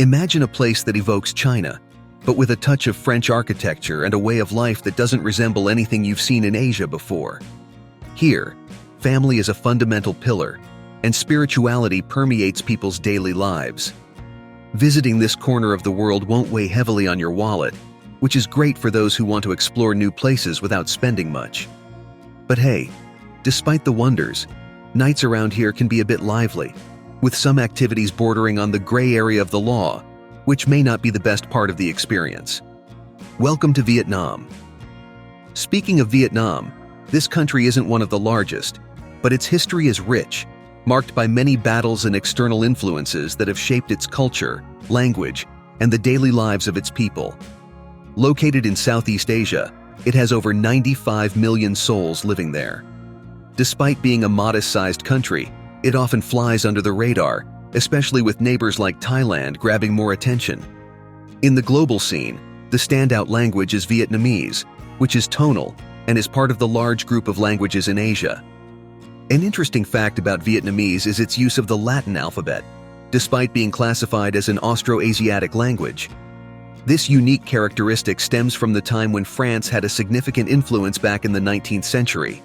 Imagine a place that evokes China, but with a touch of French architecture and a way of life that doesn't resemble anything you've seen in Asia before. Here, family is a fundamental pillar, and spirituality permeates people's daily lives. Visiting this corner of the world won't weigh heavily on your wallet, which is great for those who want to explore new places without spending much. But hey, despite the wonders, nights around here can be a bit lively, with some activities bordering on the gray area of the law, which may not be the best part of the experience. Welcome to Vietnam. Speaking of Vietnam, this country isn't one of the largest, but its history is rich, marked by many battles and external influences that have shaped its culture, language, and the daily lives of its people. Located in Southeast Asia, it has over 95 million souls living there. Despite being a modest-sized country, it often flies under the radar, especially with neighbors like Thailand grabbing more attention. In the global scene, the standout language is Vietnamese, which is tonal and is part of the large group of languages in Asia. An interesting fact about Vietnamese is its use of the Latin alphabet, despite being classified as an Austroasiatic language. This unique characteristic stems from the time when France had a significant influence back in the 19th century,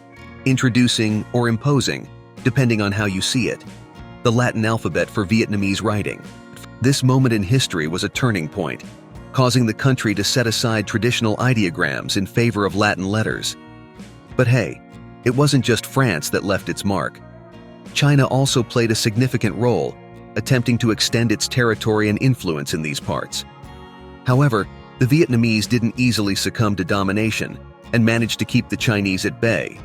introducing or imposing, depending on how you see it, the Latin alphabet for Vietnamese writing. This moment in history was a turning point, causing the country to set aside traditional ideograms in favor of Latin letters. But hey, it wasn't just France that left its mark. China also played a significant role, attempting to extend its territory and influence in these parts. However, the Vietnamese didn't easily succumb to domination and managed to keep the Chinese at bay.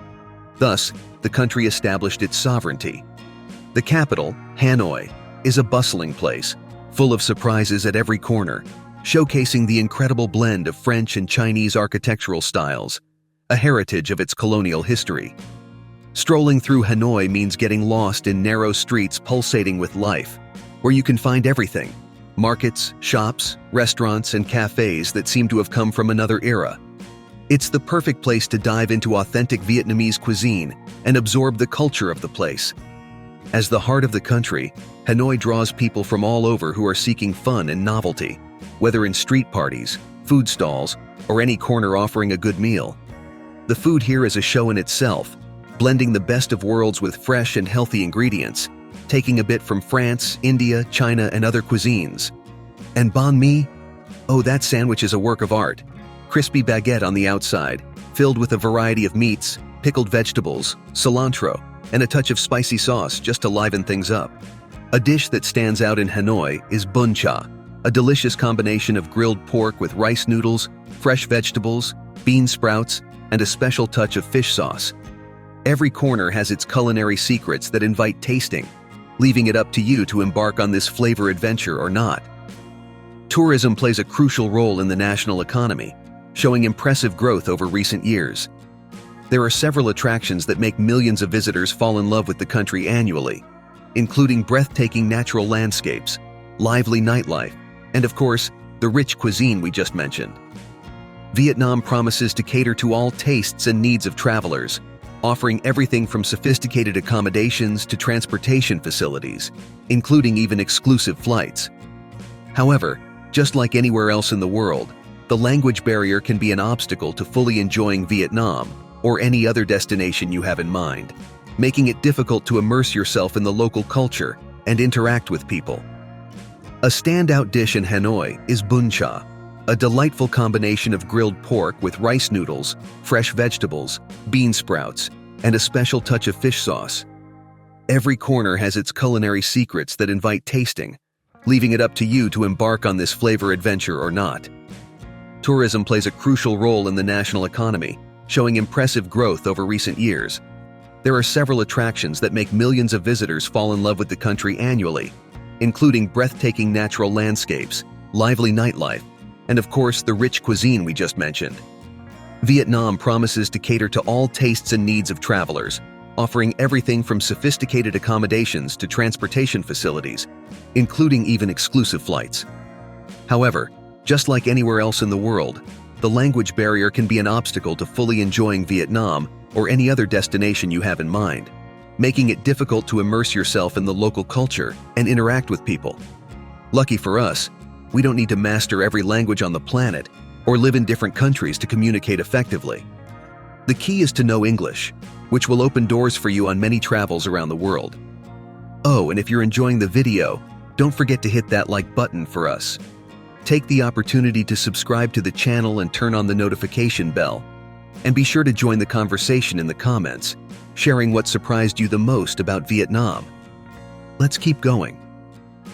Thus, the country established its sovereignty. The capital, Hanoi, is a bustling place, full of surprises at every corner, showcasing the incredible blend of French and Chinese architectural styles, a heritage of its colonial history. Strolling through Hanoi means getting lost in narrow streets pulsating with life, where you can find everything: markets, shops, restaurants, and cafes that seem to have come from another era. It's the perfect place to dive into authentic Vietnamese cuisine and absorb the culture of the place. As the heart of the country, Hanoi draws people from all over who are seeking fun and novelty, whether in street parties, food stalls, or any corner offering a good meal. The food here is a show in itself, blending the best of worlds with fresh and healthy ingredients, taking a bit from France, India, China, and other cuisines. And banh mi? Oh, that sandwich is a work of art. Crispy baguette on the outside, filled with a variety of meats, pickled vegetables, cilantro, and a touch of spicy sauce just to liven things up. A dish that stands out in Hanoi is bun cha, a delicious combination of grilled pork with rice noodles, fresh vegetables, bean sprouts, and a special touch of fish sauce. Every corner has its culinary secrets that invite tasting, leaving it up to you to embark on this flavor adventure or not. Tourism plays a crucial role in the national economy, showing impressive growth over recent years. There are several attractions that make millions of visitors fall in love with the country annually, including breathtaking natural landscapes, lively nightlife, and of course, the rich cuisine we just mentioned. Vietnam promises to cater to all tastes and needs of travelers, offering everything from sophisticated accommodations to transportation facilities, including even exclusive flights. However, just like anywhere else in the world, the language barrier can be an obstacle to fully enjoying Vietnam or any other destination you have in mind, making it difficult to immerse yourself in the local culture and interact with people. A standout dish in Hanoi is bun cha, a delightful combination of grilled pork with rice noodles, fresh vegetables, bean sprouts, and a special touch of fish sauce. Every corner has its culinary secrets that invite tasting, leaving it up to you to embark on this flavor adventure or not. Tourism plays a crucial role in the national economy, showing impressive growth over recent years. There are several attractions that make millions of visitors fall in love with the country annually, including breathtaking natural landscapes, lively nightlife, and of course the rich cuisine we just mentioned. Vietnam promises to cater to all tastes and needs of travelers, offering everything from sophisticated accommodations to transportation facilities, including even exclusive flights. However, just like anywhere else in the world, the language barrier can be an obstacle to fully enjoying Vietnam or any other destination you have in mind, making it difficult to immerse yourself in the local culture and interact with people. Lucky for us, We don't need to master every language on the planet or live in different countries to communicate effectively. The key is to know English, which will open doors for you on many travels around the world. Oh, and if you're enjoying the video, don't forget to hit that like button for us. Take the opportunity to subscribe to the channel and turn on the notification bell. And be sure to join the conversation in the comments, sharing what surprised you the most about Vietnam. Let's keep going.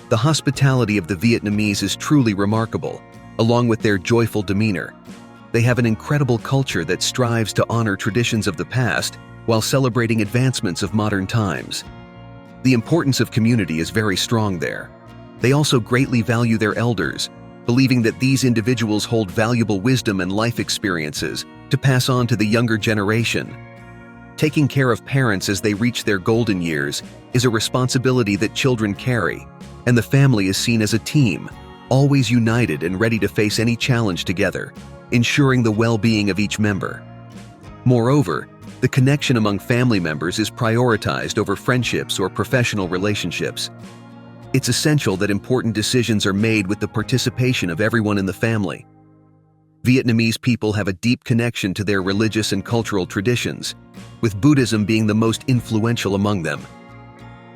The hospitality of the Vietnamese is truly remarkable, along with their joyful demeanor. They have an incredible culture that strives to honor traditions of the past while celebrating advancements of modern times. The importance of community is very strong there. They also greatly value their elders, believing that these individuals hold valuable wisdom and life experiences to pass on to the younger generation. Taking care of parents as they reach their golden years is a responsibility that children carry, and the family is seen as a team, always united and ready to face any challenge together, ensuring the well-being of each member. Moreover, the connection among family members is prioritized over friendships or professional relationships. It's essential that important decisions are made with the participation of everyone in the family. Vietnamese people have a deep connection to their religious and cultural traditions, with Buddhism being the most influential among them.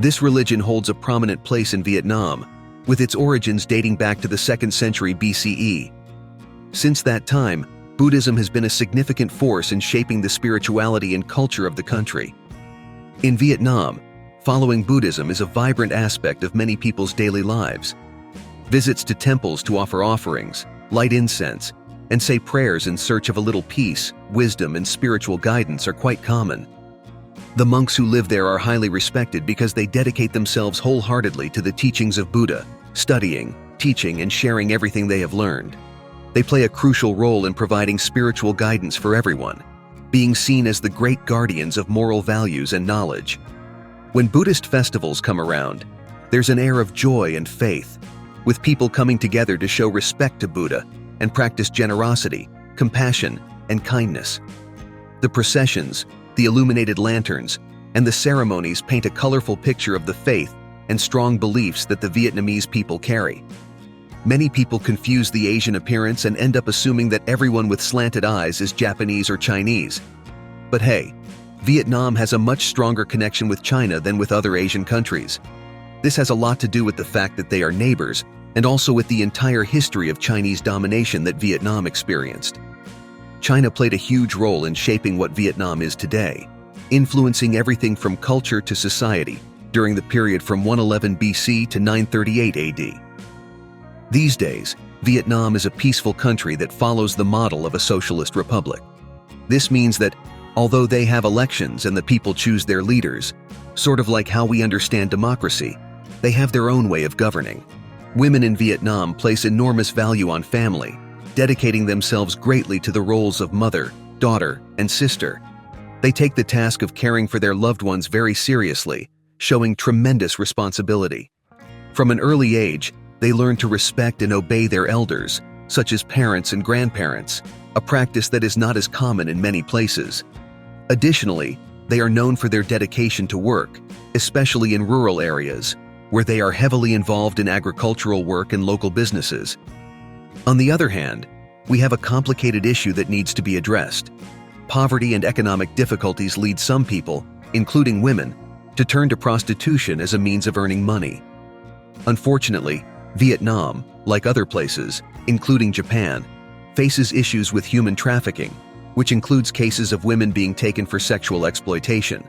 This religion holds a prominent place in Vietnam, with its origins dating back to the 2nd century BCE. Since that time, Buddhism has been a significant force in shaping the spirituality and culture of the country. In Vietnam, following Buddhism is a vibrant aspect of many people's daily lives. Visits to temples to offer offerings, light incense, and say prayers in search of a little peace, wisdom, and spiritual guidance are quite common. The monks who live there are highly respected because they dedicate themselves wholeheartedly to the teachings of Buddha, studying, teaching, and sharing everything they have learned. They play a crucial role in providing spiritual guidance for everyone, being seen as the great guardians of moral values and knowledge. When Buddhist festivals come around, there's an air of joy and faith, with people coming together to show respect to Buddha and practice generosity, compassion, and kindness. The processions, the illuminated lanterns, and the ceremonies paint a colorful picture of the faith and strong beliefs that the Vietnamese people carry. Many people confuse the Asian appearance and end up assuming that everyone with slanted eyes is Japanese or Chinese. But hey, Vietnam has a much stronger connection with China than with other Asian countries. This has a lot to do with the fact that they are neighbors and also with the entire history of Chinese domination that Vietnam experienced. China played a huge role in shaping what Vietnam is today, influencing everything from culture to society during the period from 111 BC to 938 AD. These days, Vietnam is a peaceful country that follows the model of a socialist republic. This means that, although they have elections and the people choose their leaders, sort of like how we understand democracy, they have their own way of governing. Women in Vietnam place enormous value on family, dedicating themselves greatly to the roles of mother, daughter, and sister. They take the task of caring for their loved ones very seriously, showing tremendous responsibility. From an early age, they learn to respect and obey their elders, such as parents and grandparents, a practice that is not as common in many places. Additionally, they are known for their dedication to work, especially in rural areas, where they are heavily involved in agricultural work and local businesses. On the other hand, we have a complicated issue that needs to be addressed. Poverty and economic difficulties lead some people, including women, to turn to prostitution as a means of earning money. Unfortunately, Vietnam, like other places, including Japan, faces issues with human trafficking, which includes cases of women being taken for sexual exploitation.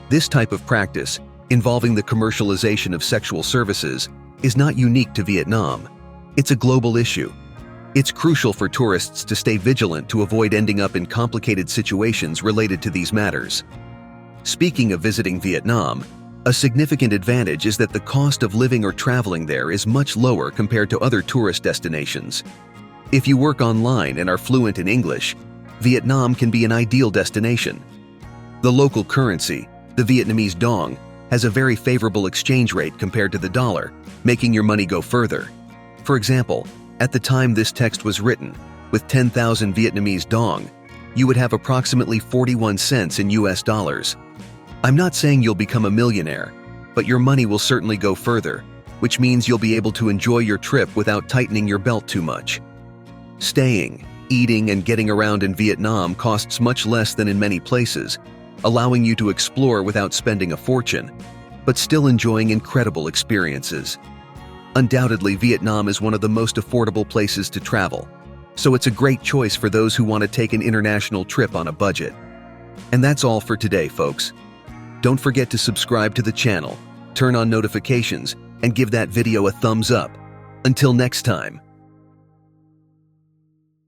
This type of practice, involving the commercialization of sexual services, is not unique to Vietnam. It's a global issue. It's crucial for tourists to stay vigilant to avoid ending up in complicated situations related to these matters. Speaking of visiting Vietnam, a significant advantage is that the cost of living or traveling there is much lower compared to other tourist destinations. If you work online and are fluent in English, Vietnam can be an ideal destination. The local currency, the Vietnamese dong, has a very favorable exchange rate compared to the dollar, making your money go further. For example, at the time this text was written, with 10,000 Vietnamese dong, you would have approximately 41 cents in US dollars. I'm not saying you'll become a millionaire, but your money will certainly go further, which means you'll be able to enjoy your trip without tightening your belt too much. Staying, eating, and getting around in Vietnam costs much less than in many places, allowing you to explore without spending a fortune, but still enjoying incredible experiences. Undoubtedly, Vietnam is one of the most affordable places to travel, so it's a great choice for those who want to take an international trip on a budget. And that's all for today, folks. Don't forget to subscribe to the channel, turn on notifications, and give that video a thumbs up. Until next time.